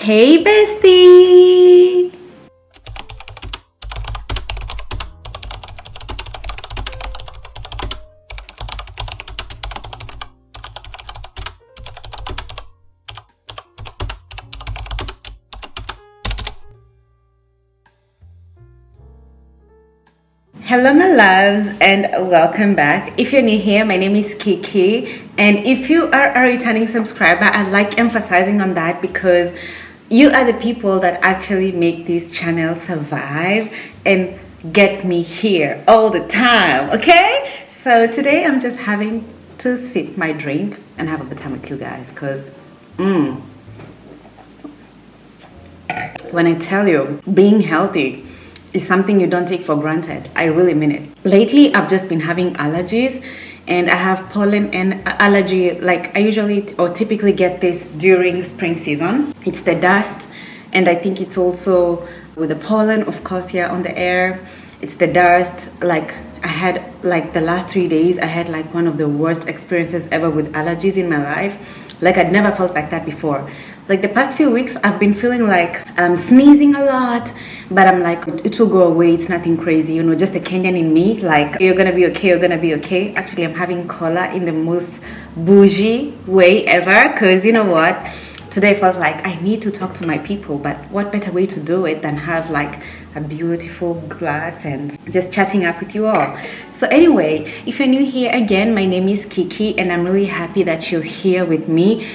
Hey bestie! Hello my loves and welcome back. If you're new here, my name is Kikie, and if you are a returning subscriber, I like emphasizing on that because you are the people that actually make this channel survive and get me here all the time, okay? So today I'm just having to sip my drink and have a good time with you guys because when I tell you being healthy is something you don't take for granted. I really mean it. Lately, I've just been having allergies, and I have pollen and allergy. Like I usually or typically get this during spring season. It's the dust, and I think it's also with the pollen, of course, here on the air. It's the dust. Like I had like the last 3 days, I had like one of the worst experiences ever with allergies in my life. Like I'd never felt like that before. Like the past few weeks, I've been feeling like I'm sneezing a lot, but I'm like, it will go away. It's nothing crazy, you know, just a Kenyan in me. Like, you're gonna be okay, you're gonna be okay. Actually, I'm having cola in the most bougie way ever, because you know what? Today I felt like I need to talk to my people, but what better way to do it than have like a beautiful glass and just chatting up with you all. So anyway, if you're new here again, my name is Kikie, and I'm really happy that you're here with me.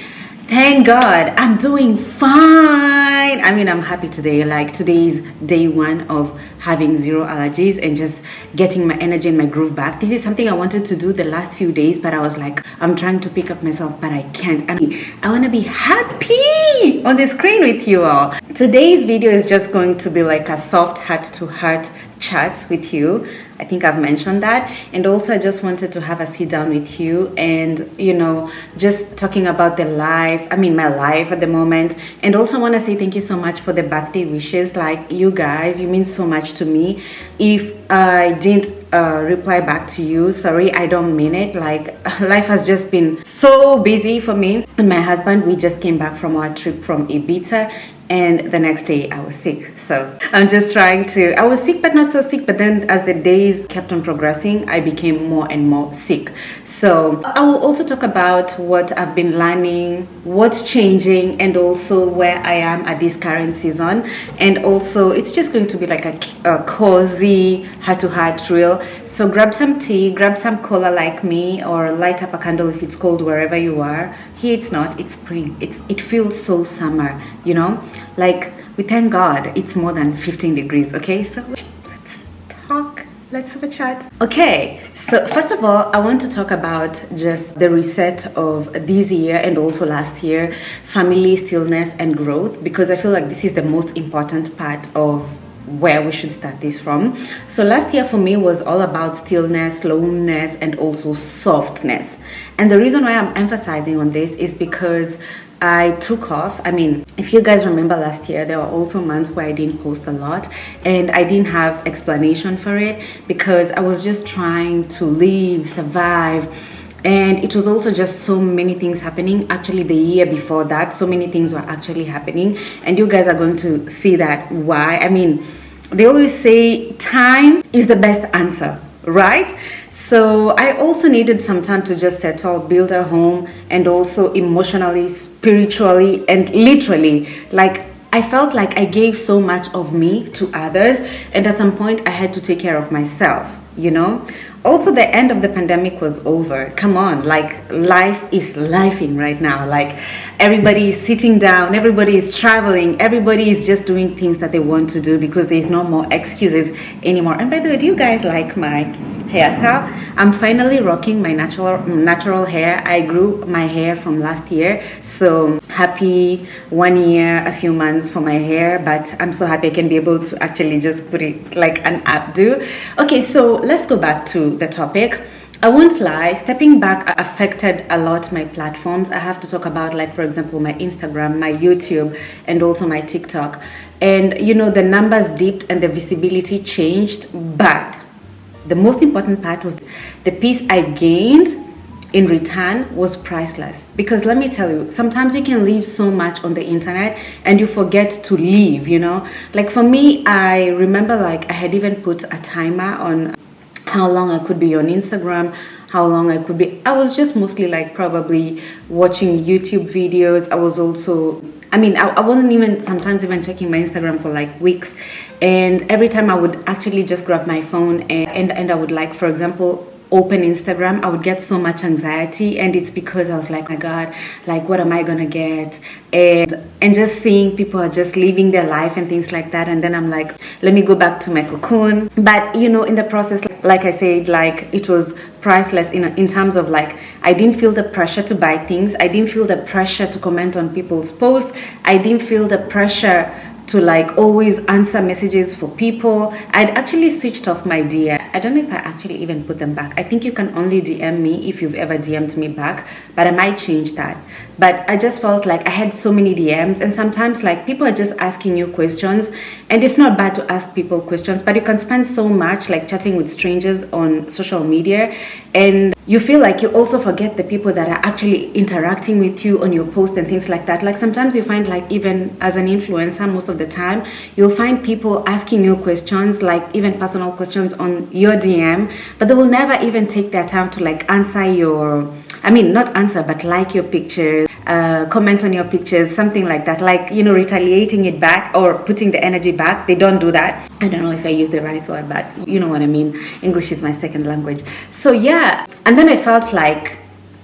Thank God, I'm doing fine. I mean, I'm happy today. Like today is day one of having zero allergies and just getting my energy and my groove back. This is something I wanted to do the last few days, but I was like, I'm trying to pick up myself, but I can't. I mean, I want to be happy on the screen with you all. Today's video is just going to be like a soft heart-to-heart chat with you. I think I've mentioned that. And also I just wanted to have a sit down with you and, you know, just talking about the life, I mean my life at the moment. And also I want to say thank you so much for the birthday wishes. Like you guys, you mean so much to me. If I didn't reply back to you, sorry, I don't mean it. Like life has just been so busy for me and my husband. We just came back from our trip from Ibiza, and the next day I was sick. So I'm just trying to, I was sick but not so sick, but then as the days kept on progressing, I became more and more sick. So I will also talk about what I've been learning, what's changing, and also where I am at this current season. And also it's just going to be like a cozy heart-to-heart reel. So grab some tea, grab some cola like me, or light up a candle if it's cold wherever you are. Here it's not, it's spring. It feels so summer, you know? Like we thank God it's more than 15 degrees, okay? So let's talk, let's have a chat. Okay, so first of all, I want to talk about just the reset of this year and also last year, family, stillness, and growth, because I feel like this is the most important part of where we should start this from. So last year for me was all about stillness, slowness, and also softness. And the reason why I'm emphasizing on this is because I took off. I mean, if you guys remember last year, there were also months where I didn't post a lot and I didn't have explanation for it because I was just trying to live, survive. And it was also just so many things happening. Actually, the year before that, so many things were actually happening. And you guys are going to see that why. I mean, they always say time is the best answer, right? So I also needed some time to just settle, build a home, and also emotionally, spiritually, and literally, like I felt like I gave so much of me to others, and at some point I had to take care of myself, you know. Also, the end of the pandemic was over. Come on, like life is lifing right now. Like everybody is sitting down, everybody is traveling, everybody is just doing things that they want to do because there's no more excuses anymore. And by the way, do you guys like my hairstyle? I'm finally rocking my natural hair. I grew my hair from last year, so happy 1 year, a few months for my hair, but I'm so happy I can be able to actually just put it like an updo. Okay, so let's go back to the topic. I won't lie, stepping back affected a lot my platforms. I have to talk about, like, for example, my Instagram, my YouTube, and also my TikTok. And you know, the numbers dipped and the visibility changed, but the most important part was the peace I gained in return was priceless. Because let me tell you, sometimes you can leave so much on the internet and you forget to leave, you know. Like for me, I remember like I had even put a timer on how long I could be on Instagram, how long I could be. I was just mostly like probably watching YouTube videos. I was also, I wasn't even sometimes even checking my Instagram for like weeks. And every time I would actually just grab my phone and I would like, for example, open Instagram, I would get so much anxiety, and it's because I was like, my God, like what am I gonna get? And just seeing people are just living their life and things like that, and then I'm like, let me go back to my cocoon. But you know, in the process, like I said, like it was priceless in terms of like I didn't feel the pressure to buy things, I didn't feel the pressure to comment on people's posts, I didn't feel the pressure to like always answer messages for people. I'd actually switched off my DM. I don't know if I actually even put them back. I think you can only DM me if you've ever DM'd me back, but I might change that. But I just felt like I had so many DMs, and sometimes like people are just asking you questions, and it's not bad to ask people questions, but you can spend so much like chatting with strangers on social media, and you feel like you also forget the people that are actually interacting with you on your post and things like that. Like sometimes you find like even as an influencer, most of the time you'll find people asking you questions, like even personal questions on your DM, but they will never even take their time to like answer your, not answer, but like your pictures, comment on your pictures, something like that, like, you know, retaliating it back or putting the energy back. They don't do that. I don't know if I use the right word, but you know what I mean. English is my second language. So yeah, and then I felt like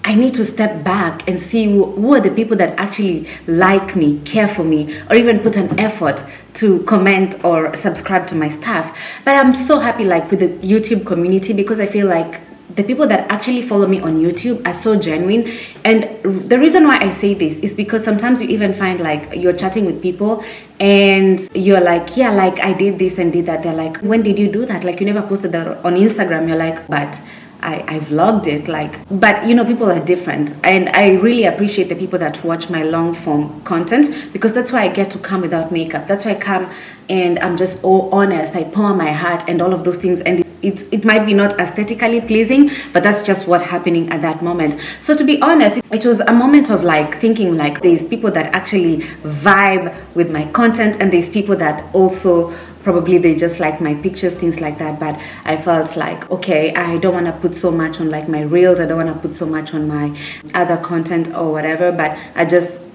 I need to step back and see who are the people that actually like me, care for me, or even put an effort to comment or subscribe to my stuff. But I'm so happy like with the YouTube community, because I feel like the people that actually follow me on YouTube are so genuine. And the reason why I say this is because sometimes you even find like you're chatting with people and you're like, yeah, like I did this and did that. They're like, when did you do that? Like you never posted that on Instagram. You're like, but I vlogged it, like, but you know, people are different, and I really appreciate the people that watch my long form content, because that's why I get to come without makeup. That's why I come and I'm just all honest. I pour my heart and all of those things, and it might be not aesthetically pleasing, but that's just what's happening at that moment. So to be honest, it was a moment of like thinking like there's people that actually vibe with my content, and there's people that also probably they just like my pictures, things like that. But I felt like, okay, I don't want to put so much on like my reels, I don't want to put so much on my other content or whatever. But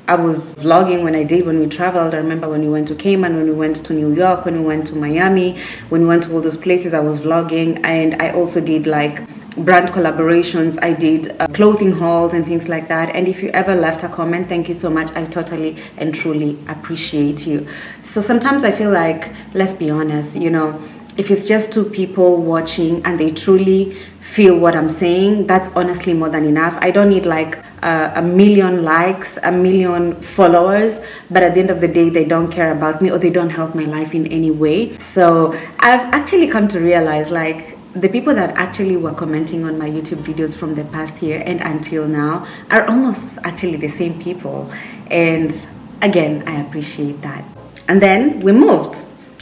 I was vlogging when we traveled. I remember when we went to Cayman, when we went to New York, when we went to Miami, when we went to all those places, I was vlogging. And I also did like brand collaborations, I did clothing hauls and things like that. And if you ever left a comment, thank you so much. I totally and truly appreciate you. So sometimes I feel like, let's be honest, you know, if it's just two people watching and they truly feel what I'm saying, that's honestly more than enough. I don't need like a million likes, a million followers, but at the end of the day, they don't care about me or they don't help my life in any way. So I've actually come to realize like the people that actually were commenting on my YouTube videos from the past year and until now are almost actually the same people. And again, I appreciate that. And then we moved.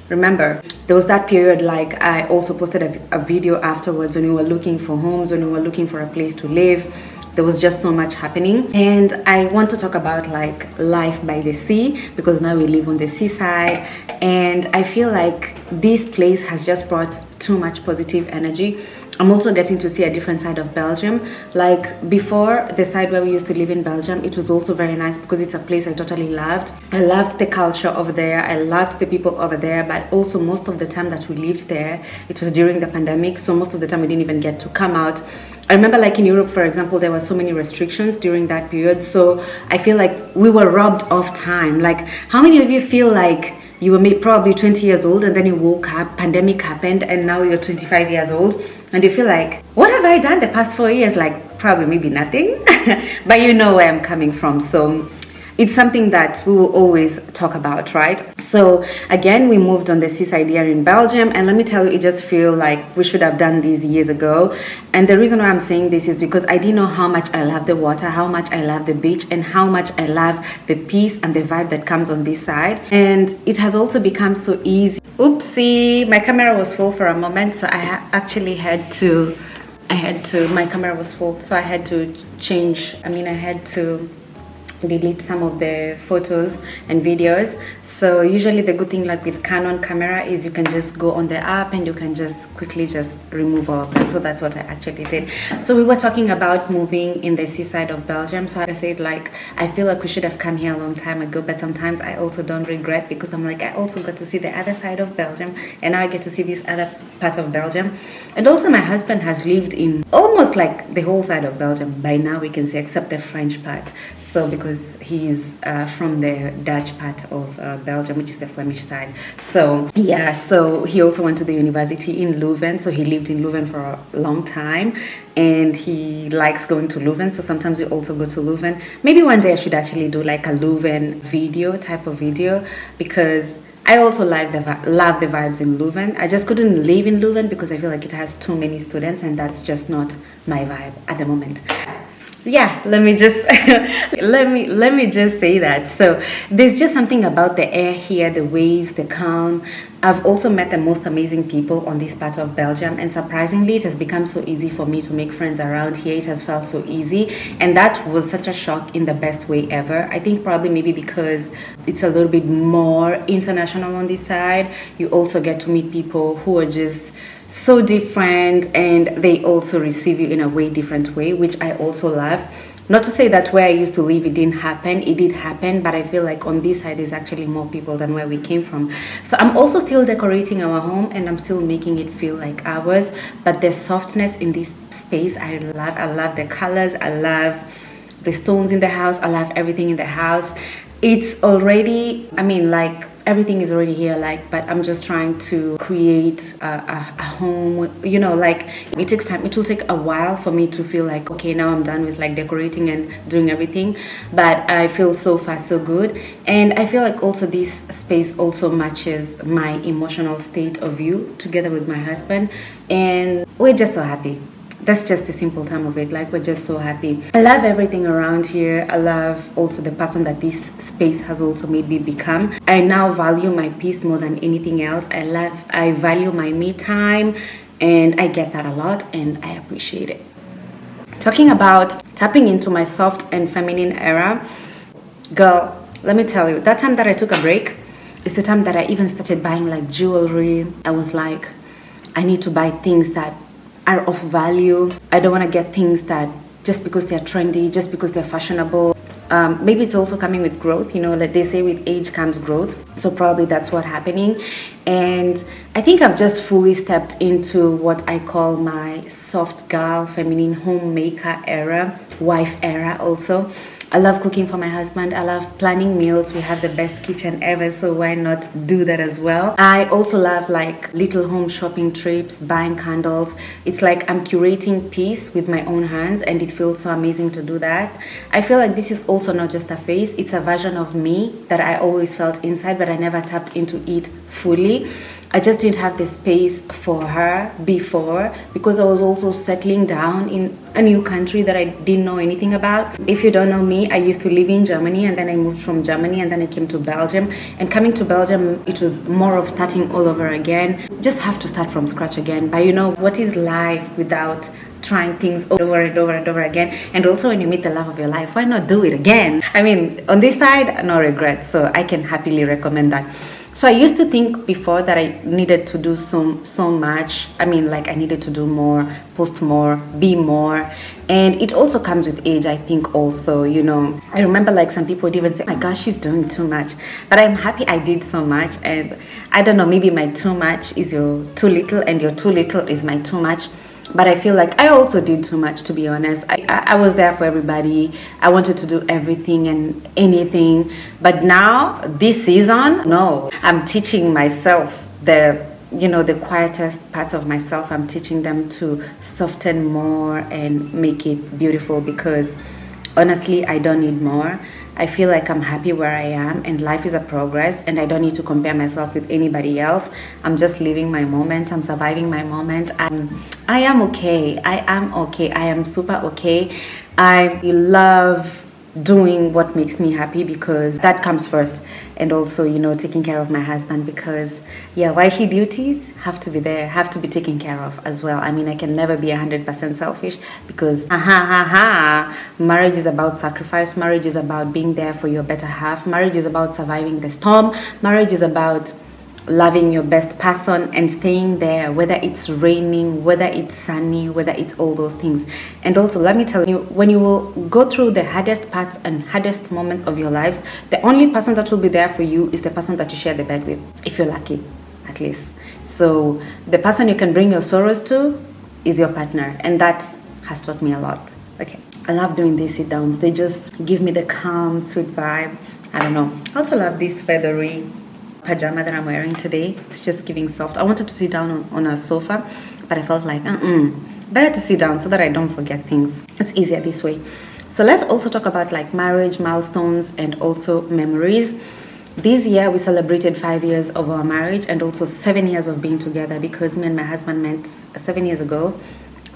Remember, there was that period, like I also posted a video afterwards when we were looking for homes, when we were looking for a place to live. There was just so much happening, and I want to talk about like life by the sea, because now we live on the seaside, and I feel like this place has just brought too much positive energy. I'm also getting to see a different side of Belgium. Like before, the side where we used to live in Belgium, it was also very nice because it's a place I totally loved. I loved the culture over there, I loved the people over there, but also most of the time that we lived there, it was during the pandemic, so most of the time we didn't even get to come out. I remember like in Europe, for example, there were so many restrictions during that period, so I feel like we were robbed of time. Like how many of you feel like you were probably 20 years old and then you woke up, pandemic happened, and now you're 25 years old and you feel like, what have I done the past 4 years? Like probably maybe nothing, but you know where I'm coming from. So it's something that we will always talk about, right? So again, we moved on the seaside here in Belgium, and let me tell you, it just feels like we should have done these years ago. And the reason why I'm saying this is because I didn't know how much I love the water, how much I love the beach, and how much I love the peace and the vibe that comes on this side. And it has also become so easy. Oopsie, my camera was full for a moment, so I actually had to I had to, my camera was full, so I had to change, I had to delete some of the photos and videos. So usually the good thing like with Canon camera is you can just go on the app and you can just quickly just remove all of that. So that's what I actually did. So we were talking about moving in the seaside of Belgium. So I said like I feel like we should have come here a long time ago, but sometimes I also don't regret, because I'm like I also got to see the other side of Belgium, and now I get to see this other part of Belgium. And also my husband has lived in almost like the whole side of Belgium by now, we can say, except the French part. So because he's from the Dutch part of Belgium, which is the Flemish side. So yeah, so he also went to the university in Leuven. So he lived in Leuven for a long time, and he likes going to Leuven. So sometimes we also go to Leuven. Maybe one day I should actually do like a Leuven type of video, because I also love the vibes in Leuven. I just couldn't live in Leuven because I feel like it has too many students, and that's just not my vibe at the moment. Yeah, let me just let me just say that. So there's just something about the air here, the waves, the calm. I've also met the most amazing people on this part of Belgium, and surprisingly it has become so easy for me to make friends around here. It has felt so easy, and that was such a shock in the best way ever. I think probably maybe because it's a little bit more international on this side. You also get to meet people who are just so different, and they also receive you in a way different way, which I also love. Not to say that where I used to live it didn't happen, it did happen, but I feel like on this side there's actually more people than where we came from. So I'm also still decorating our home, and I'm still making it feel like ours, but the softness in this space I love the colors, I love the stones in the house, I love everything in the house. It's already, like everything is already here, like, but I'm just trying to create a home, like it takes time. It will take a while for me to feel like, okay, now I'm done with like decorating and doing everything, but I feel so far so good. And I feel like also this space also matches my emotional state of view together with my husband, and we're just so happy. That's just the simple time of it. Like, we're just so happy. I love everything around here. I love also the person that this space has also made me become. I now value my peace more than anything else. I value my me time, and I get that a lot, and I appreciate it. Talking about tapping into my soft and feminine era, girl, let me tell you, that time that I took a break is the time that I even started buying like jewelry. I was like, I need to buy things that are of value. I don't want to get things that just because they're trendy, just because they're fashionable. Maybe it's also coming with growth, like they say, with age comes growth. So probably that's what's happening. And I think I've just fully stepped into what I call my soft girl, feminine homemaker era, wife era also. I love cooking for my husband. I love planning meals. We have the best kitchen ever, so why not do that as well? I also love like little home shopping trips, buying candles. It's like I'm curating peace with my own hands, and it feels so amazing to do that. I feel like this is also not just a phase, it's a version of me that I always felt inside, but I never tapped into it fully. I just didn't have the space for her before, because I was also settling down in a new country that I didn't know anything about. If you don't know me, I used to live in Germany, and then I moved from Germany, and then I came to Belgium. And coming to Belgium, it was more of starting all over again. Just have to start from scratch again. But what is life without trying things over and over and over again? And also, when you meet the love of your life, why not do it again? On this side, no regrets, so I can happily recommend that. So I used to think before that I needed to do so much. I needed to do more, post more, be more. And it also comes with age, I think also, I remember like some people would even say, oh my gosh, she's doing too much. But I'm happy I did so much. And I don't know, maybe my too much is your too little, and your too little is my too much. But I feel like I also did too much, to be honest. I was there for everybody. I wanted to do everything and anything. But now, this season, no. I'm teaching myself the quietest parts of myself. I'm teaching them to soften more and make it beautiful, because honestly, I don't need more. I feel like I'm happy where I am, and life is a progress, and I don't need to compare myself with anybody else. I'm just living my moment. I'm surviving my moment. I am okay. I am super okay. I love doing what makes me happy, because that comes first. and also, you know, taking care of my husband, because yeah, wifey duties have to be there, have to be taken care of as well. I mean, I can never be 100% selfish, because marriage is about sacrifice, marriage is about being there for your better half, marriage is about surviving the storm, marriage is about loving your best person and staying there, whether it's raining, whether it's sunny, whether it's all those things. And also, let me tell you, when you will go through the hardest parts and hardest moments of your lives, the only person that will be there for you is the person that you share the bed with, if you're lucky, at least. So the person you can bring your sorrows to is your partner, and that has taught me a lot. Okay, I love doing these sit downs. They just give me the calm, sweet vibe. I don't know. I also love this feathery pajama that I'm wearing today. It's just giving soft. I wanted to sit down on a sofa, but I felt like better to sit down so that I don't forget things. It's easier this way. So let's also talk about like marriage milestones and also memories. This year we celebrated 5 years of our marriage and also 7 years of being together, because me and my husband met 7 years ago,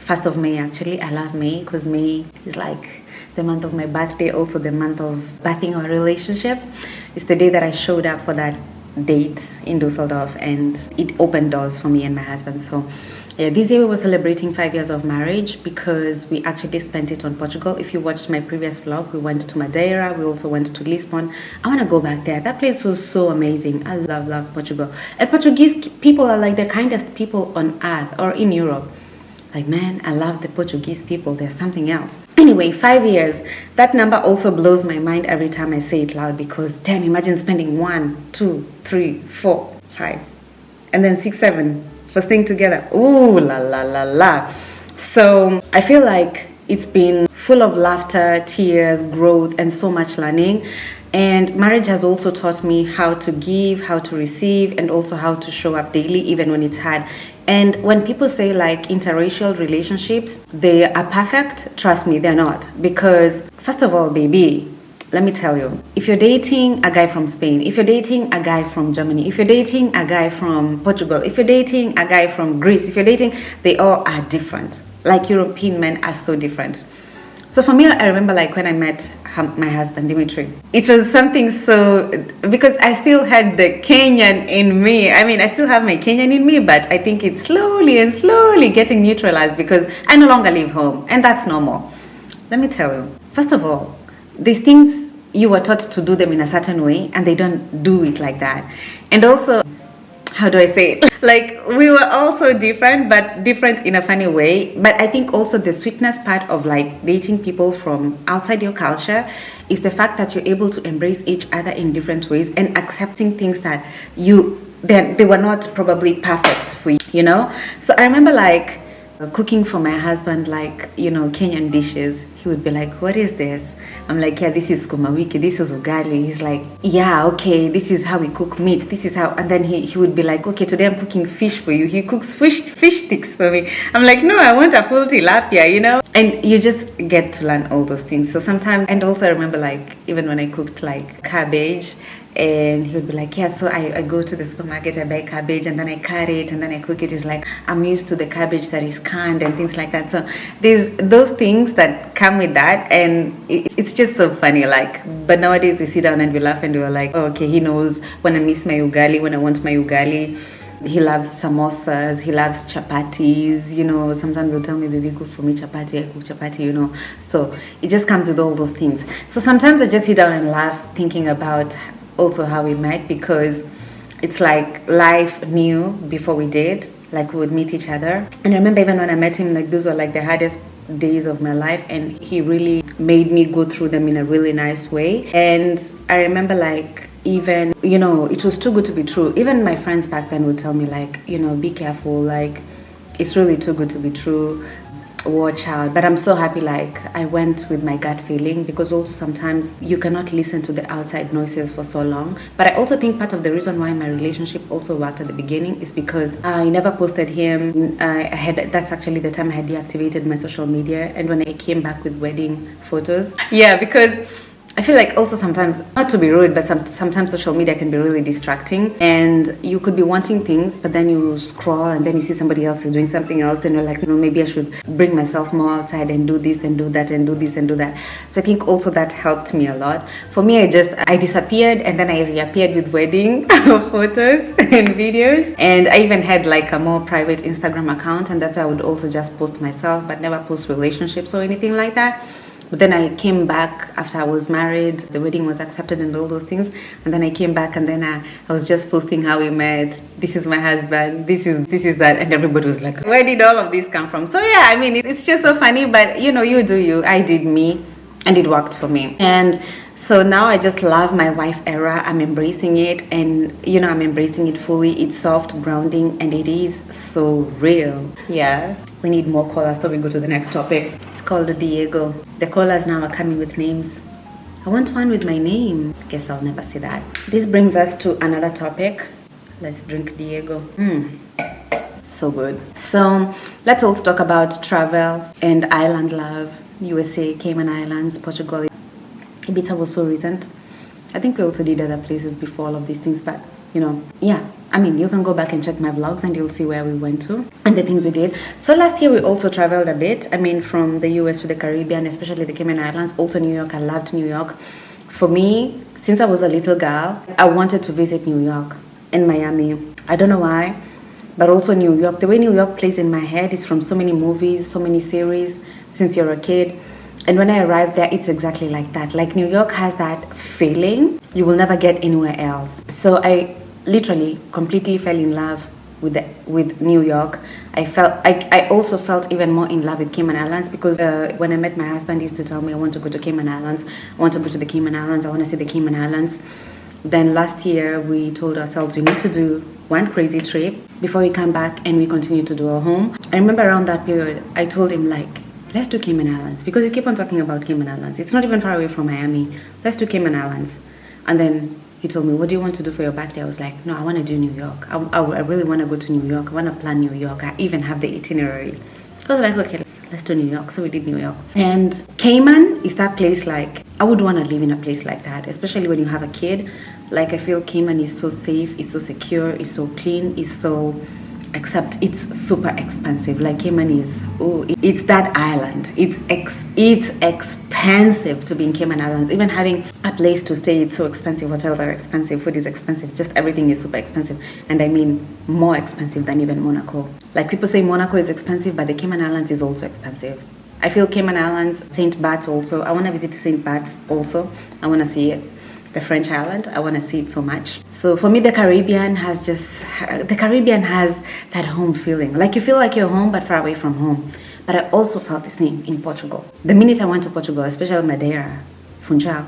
1st of May actually. I love May because May is like the month of my birthday, also the month of birthing our relationship. It's the day that I showed up for that date in Dusseldorf, and it opened doors for me and my husband. So yeah, this year we were celebrating 5 years of marriage, because we actually spent it on Portugal. If you watched my previous vlog, we went to Madeira, we also went to Lisbon. I want to go back there. That place was so amazing. I love Portugal. And Portuguese people are like the kindest people on earth, or in Europe. Like, man, I love the Portuguese people. There's something else. Anyway, 5 years. That number also blows my mind every time I say it loud, because damn, imagine spending 1, 2, 3, 4, 5, and then 6, 7 for staying together. Ooh, la la la la. So I feel like it's been full of laughter, tears, growth, and so much learning. And marriage has also taught me how to give, how to receive, and also how to show up daily, even when it's hard. And when people say like interracial relationships, they are perfect, trust me, they're not. Because first of all, baby, let me tell you, if you're dating a guy from Spain, if you're dating a guy from Germany, if you're dating a guy from Portugal, if you're dating a guy from Greece, if you're dating, they all are different. Like European men are so different. So for me, I remember like when I met my husband, Dimitri, it was something so, because I still had the Kenyan in me. I mean, I still have my Kenyan in me, but I think it's slowly getting neutralized, because I no longer leave home, and that's normal. Let me tell you, first of all, these things, you were taught to do them in a certain way, and they don't do it like that. And also, how do I say it? Like, we were also different, but different in a funny way. But I think also the sweetness part of like dating people from outside your culture is the fact that you're able to embrace each other in different ways, and accepting things that they were not probably perfect for you, you know? So I remember like cooking for my husband, like, you know, Kenyan dishes. He would be like, what is this? I'm like, yeah, this is kumawiki, this is ugali. He's like, yeah, okay, this is how we cook meat, this is how. And then he would be like, okay, today I'm cooking fish for you. He cooks fish sticks for me. I'm like, no, I want a full tilapia, you know? And you just get to learn all those things. So sometimes, and also I remember like, even when I cooked like cabbage, and he would be like, yeah, so I go to the supermarket, I buy cabbage, and then I cut it, and then I cook it. It's like, I'm used to the cabbage that is canned and things like that. So there's those things that come with that, and it's just so funny. Like, but nowadays we sit down and we laugh, and we're like, oh, okay, he knows when I miss my ugali, when I want my ugali. He loves samosas, he loves chapatis, you know. Sometimes he'll tell me, baby, cook for me chapati, I cook chapati, you know. So it just comes with all those things. So sometimes I just sit down and laugh, thinking about also how we met, because it's like life knew before we did, like we would meet each other. And I remember even when I met him, like those were like the hardest days of my life, and he really made me go through them in a really nice way. And I remember like, even, you know, it was too good to be true. Even my friends back then would tell me like, you know, be careful, like it's really too good to be true, watch out. But I'm so happy like I went with my gut feeling, because also sometimes you cannot listen to the outside noises for so long. But I also think part of the reason why my relationship also worked at the beginning is because I never posted him. That's actually the time I had deactivated my social media, and when I came back with wedding photos, yeah, because I feel like also sometimes, not to be rude, but sometimes social media can be really distracting, and you could be wanting things, but then you scroll and then you see somebody else is doing something else, and you're like, maybe I should bring myself more outside and do this and do that and do this and do that. So I think also that helped me a lot. For me, I disappeared and then I reappeared with wedding photos and videos, and I even had like a more private Instagram account, and that's why I would also just post myself but never post relationships or anything like that. But then I came back after I was married, the wedding was accepted and all those things. And then I came back and then I was just posting how we met. This is my husband, this is that. And everybody was like, where did all of this come from? So yeah, I mean, it's just so funny, but you do you, I did me, and it worked for me. And so now I just love my wife era. I'm embracing it, and I'm embracing it fully. It's soft, grounding, and it is so real. Yeah, we need more callers, so we go to the next topic. It's called Diego. The callers now are coming with names. I want one with my name. Guess I'll never see that. This brings us to another topic. Let's drink Diego. So good. So let's also talk about travel and island love. USA, Cayman Islands, Portugal. Ibiza was so recent. I think we also did other places before all of these things, but yeah, I mean, you can go back and check my vlogs and you'll see where we went to and the things we did. So last year we also traveled a bit. I mean, from the US to the Caribbean, especially the Cayman Islands, also New York. I loved New York. For me, since I was a little girl, I wanted to visit New York and Miami. I don't know why, but also New York. The way New York plays in my head is from so many movies, so many series since you're a kid. And when I arrived there, it's exactly like that. Like New York has that feeling you will never get anywhere else. So I literally completely fell in love with New York. I also felt even more in love with Cayman Islands, because when I met my husband, he used to tell me, I want to go to Cayman Islands. I want to go to the Cayman Islands. I want to see the Cayman Islands. Then last year we told ourselves we need to do one crazy trip before we come back and we continue to do our home. I remember around that period, I told him, like, let's do Cayman Islands, because you keep on talking about Cayman Islands. It's not even far away from Miami. Let's do Cayman Islands. And then he told me, what do you want to do for your birthday? I was like, no, I want to do New York. I really want to go to New York. I want to plan New York. I even have the itinerary. I was like, okay, let's do New York. So we did New York. And Cayman is that place, like, I would want to live in a place like that, especially when you have a kid. Like, I feel Cayman is so safe, it's so secure, it's so clean, it's so, except it's super expensive. Like, Cayman is, it's that island. It's expensive to be in Cayman Islands. Even having a place to stay, it's so expensive. Hotels are expensive, food is expensive, just everything is super expensive. And I mean more expensive than even Monaco. Like, people say Monaco is expensive, but the Cayman Islands is also expensive. I feel Cayman Islands, St. Bart's also. I want to visit St. Bart's also. I want to see it. The French island, I want to see it so much. So for me, the Caribbean has that home feeling. Like, you feel like you're home but far away from home. But I also felt the same in Portugal. The minute I went to Portugal, especially Madeira, Funchal,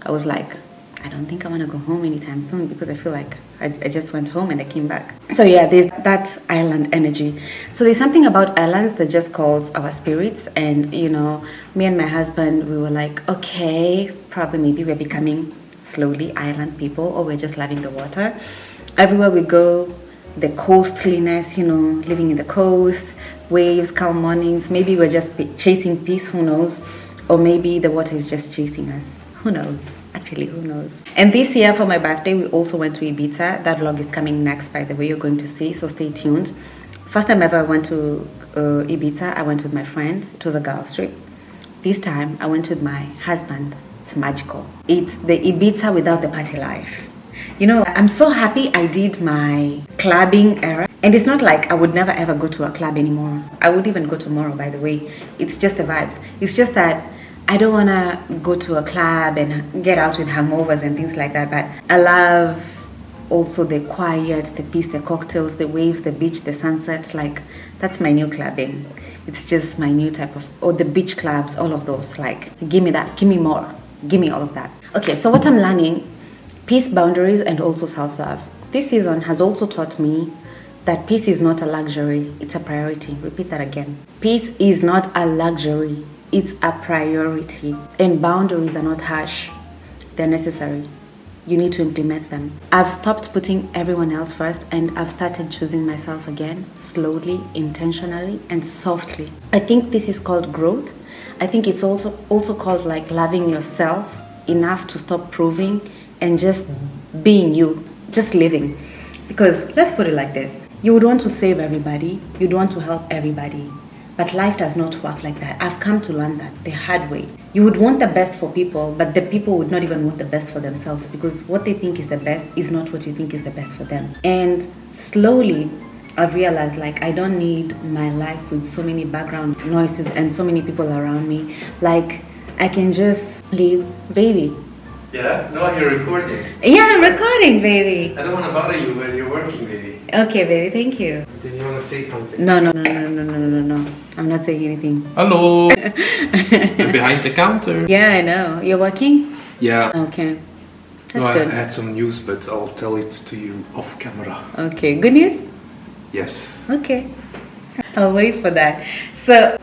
I was like, I don't think I want to go home anytime soon, because I feel like I just went home and I came back. So yeah, there's that island energy. So there's something about islands that just calls our spirits. And me and my husband, we were like, okay, probably maybe we're becoming slowly island people, or we're just loving the water. Everywhere we go, the coastliness, living in the coast, waves, calm mornings. Maybe we're just chasing peace, who knows? Or maybe the water is just chasing us, who knows? Actually, who knows? And this year for my birthday, we also went to Ibiza. That vlog is coming next, by the way, you're going to see, so stay tuned. First time ever I went to Ibiza, I went with my friend. It was a girls trip. This time I went with my husband. It's magical. It's the Ibiza without the party life. I'm so happy I did my clubbing era. And it's not like I would never ever go to a club anymore. I would even go tomorrow, by the way. It's just the vibes. It's just that I don't want to go to a club and get out with hangovers and things like that. But I love also the quiet, the peace, the cocktails, the waves, the beach, the sunsets. Like, that's my new clubbing. It's just my new type of, or the beach clubs, all of those. Like, give me that, give me more. Give me all of that. Okay, so what I'm learning, peace, boundaries, and also self-love. This season has also taught me that peace is not a luxury, it's a priority. Repeat that again. Peace is not a luxury, it's a priority. And boundaries are not harsh, they're necessary. You need to implement them. I've stopped putting everyone else first, and I've started choosing myself again, slowly, intentionally, and softly. I think this is called growth. I think it's also called, like, loving yourself enough to stop proving and just being you, just living. Because let's put it like this, you would want to save everybody, you'd want to help everybody, but life does not work like that. I've come to learn that the hard way. You would want the best for people, but the people would not even want the best for themselves, because what they think is the best is not what you think is the best for them. And slowly I've realized, like, I don't need my life with so many background noises and so many people around me. Like, I can just live, baby. Yeah? No, you're recording. Yeah, I'm recording, baby. I don't want to bother you when you're working, baby. Okay, baby, thank you. Did you want to say something? No. I'm not saying anything. Hello! You're behind the counter. Yeah, I know. You're working? Yeah. Okay. That's No, good. I had some news, but I'll tell it to you off camera. Okay, good news? Yes. Okay. I'll wait for that. So,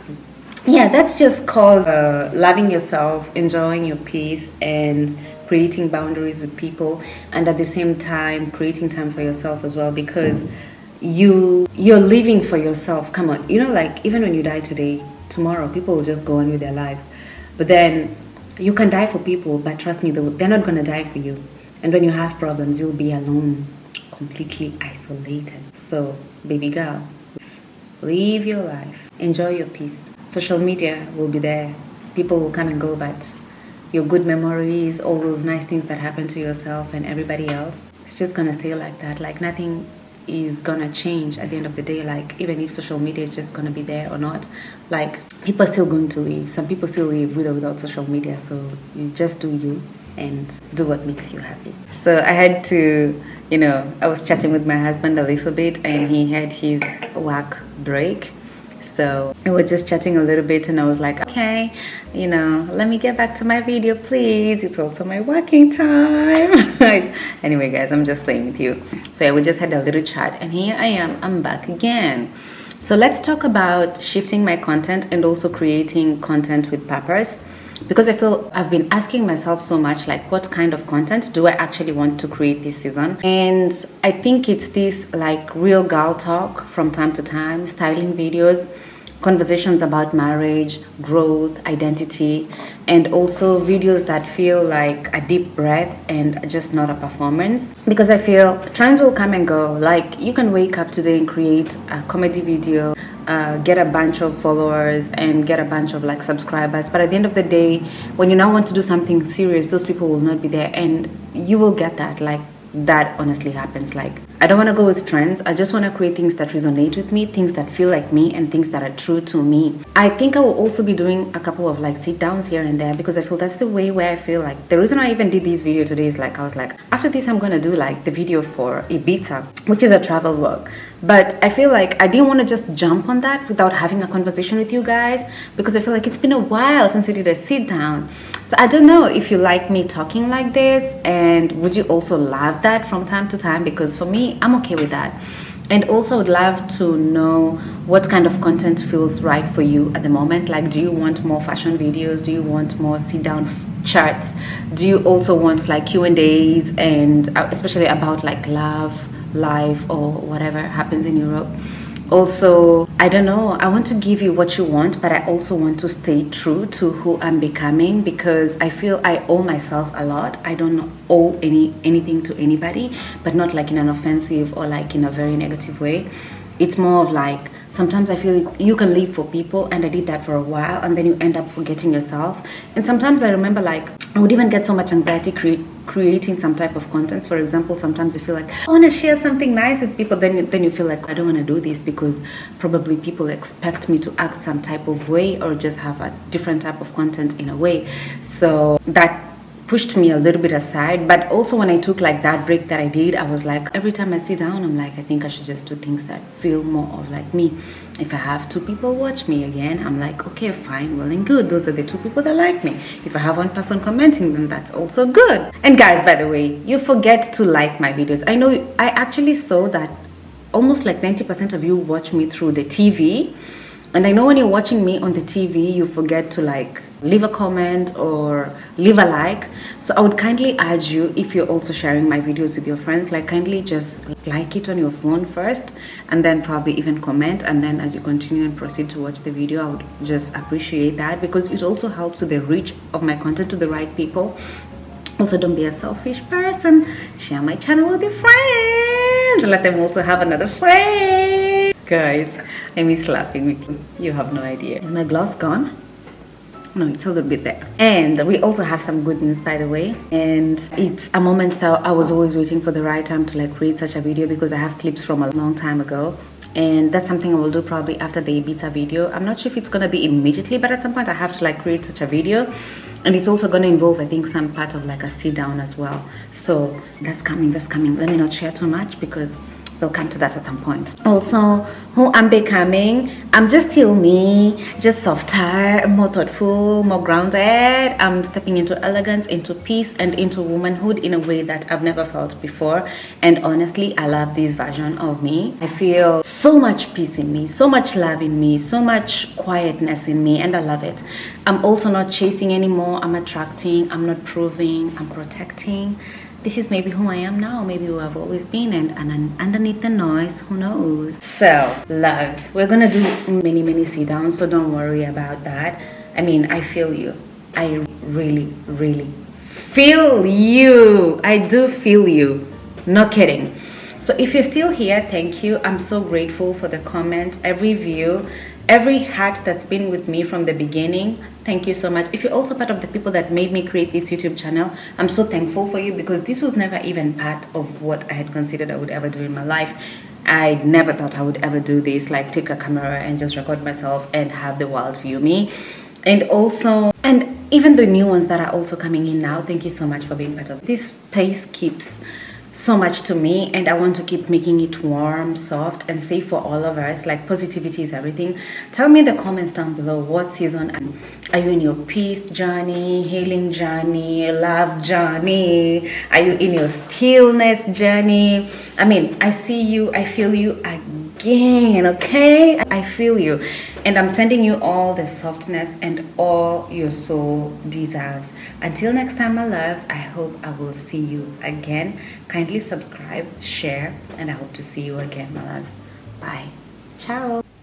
yeah, that's just called loving yourself, enjoying your peace, and creating boundaries with people, and at the same time creating time for yourself as well, because you're living for yourself. Come on, you know, like, even when you die today, tomorrow people will just go on with their lives, but then you can die for people, but trust me, they're not going to die for you. And when you have problems, you'll be alone, completely isolated. So baby girl, live your life, enjoy your peace. Social media will be there, people will come and go, but your good memories, all those nice things that happen to yourself and everybody else, it's just gonna stay like that. Like, nothing is gonna change at the end of the day. Like, even if social media is just gonna be there or not, like, people are still going to live. Some people still live with or without social media. So you just do you and do what makes you happy. So I had to, you know, I was chatting with my husband a little bit, and he had his work break. So we were just chatting a little bit, and I was like, okay, you know, let me get back to my video, please. It's also my working time. Anyway, guys, I'm just playing with you. So yeah, we just had a little chat, and here I am, I'm back again. So let's talk about shifting my content and also creating content with purpose, because I feel I've been asking myself so much, like, what kind of content do I actually want to create this season? And I think it's this, like, real girl talk from time to time, styling videos, conversations about marriage, growth, identity, and also videos that feel like a deep breath and just not a performance. Because I feel trends will come and go. Like, you can wake up today and create a comedy video, get a bunch of followers and get a bunch of, like, subscribers, but at the end of the day, when you now want to do something serious, those people will not be there, and you will get that. Like, that honestly happens. Like, I don't want to go with trends. I just want to create things that resonate with me, things that feel like me, and things that are true to me. I think I will also be doing a couple of, like, sit downs here and there, because I feel that's the way where I feel like the reason I even did this video today is, like, I was like, after this I'm gonna do, like, the video for Ibiza, which is a travel vlog. But I feel like I didn't want to just jump on that without having a conversation with you guys, because I feel like it's been a while since we did a sit down. So I don't know if you like me talking like this, and would you also love that from time to time? Because for me, I'm okay with that. And also, would love to know what kind of content feels right for you at the moment. Like, do you want more fashion videos? Do you want more sit down chats? Do you also want, like, Q&As, and especially about, like, love, life, or whatever happens in Europe? Also, I don't know, I want to give you what you want, but I also want to stay true to who I'm becoming, because I feel I owe myself a lot. I don't owe anything to anybody, but not like in an offensive or like in a very negative way. It's more of like, sometimes I feel like you can live for people, and I did that for a while, and then you end up forgetting yourself. And sometimes I remember, like, I would even get so much anxiety creating some type of content. For example, sometimes you feel like, I want to share something nice with people, then you feel like, I don't want to do this because probably people expect me to act some type of way, or just have a different type of content in a way. So that pushed me a little bit aside. But also, when I took, like, that break that I did, I was like, every time I sit down, I'm like, I think I should just do things that feel more of like me. If I have 2 people watch me again, I'm like, okay, fine, well and good, those are the 2 people that like me. If I have 1 person commenting, then that's also good. And guys, by the way, you forget to like my videos. I know, I actually saw that almost like 90% of you watch me through the TV. And I know when you're watching me on the TV, you forget to, like, leave a comment or leave a like. So I would kindly urge you, if you're also sharing my videos with your friends, like, kindly just like it on your phone first, and then probably even comment. And then as you continue and proceed to watch the video, I would just appreciate that, because it also helps with the reach of my content to the right people. Also, don't be a selfish person. Share my channel with your friends. Let them also have another friend. Guys, I miss laughing with you. You have no idea. Is my gloss gone? No, it's a little bit there. And we also have some good news, by the way. And it's a moment that I was always waiting for the right time to like create such a video, because I have clips from a long time ago. And that's something I will do probably after the Ibiza video. I'm not sure if it's gonna be immediately, but at some point I have to like create such a video. And it's also gonna involve, I think, some part of like a sit down as well. So that's coming, that's coming. Let me not share too much because we'll come to that at some point. Also, who I'm becoming, I'm just still me, just softer, more thoughtful, more grounded. I'm stepping into elegance, into peace, and into womanhood in a way that I've never felt before. And honestly, I love this version of me. I feel so much peace in me, so much love in me, so much quietness in me, and I love it. I'm also not chasing anymore. I'm attracting, I'm not proving, I'm protecting. This is maybe who I am now, maybe who I've always been, and underneath the noise, who knows? So, loves, we're gonna do many sit downs, so don't worry about that. I mean, I feel you. I really feel you. I do feel you. No kidding. So if you're still here, thank you. I'm so grateful for the comment, every view, every heart that's been with me from the beginning. Thank you so much. If you're also part of the people that made me create this YouTube channel, I'm so thankful for you, because this was never even part of what I had considered I would ever do in my life. I never thought I would ever do this, like take a camera and just record myself and have the world view me. And also, and even the new ones that are also coming in now, thank you so much for being part of this. Place keeps so much to me, and I want to keep making it warm, soft, and safe for all of us. Like, positivity is everything. Tell me in the comments down below, what season are you in? Your peace journey, healing journey, love journey? Are you in your stillness journey? I mean, I see you, I feel you again, okay? I feel you, and I'm sending you all the softness and all your soul deserves. Until next time, my loves, I hope I will see you again. Kindly subscribe, share, and I hope to see you again, my loves. Bye. Ciao.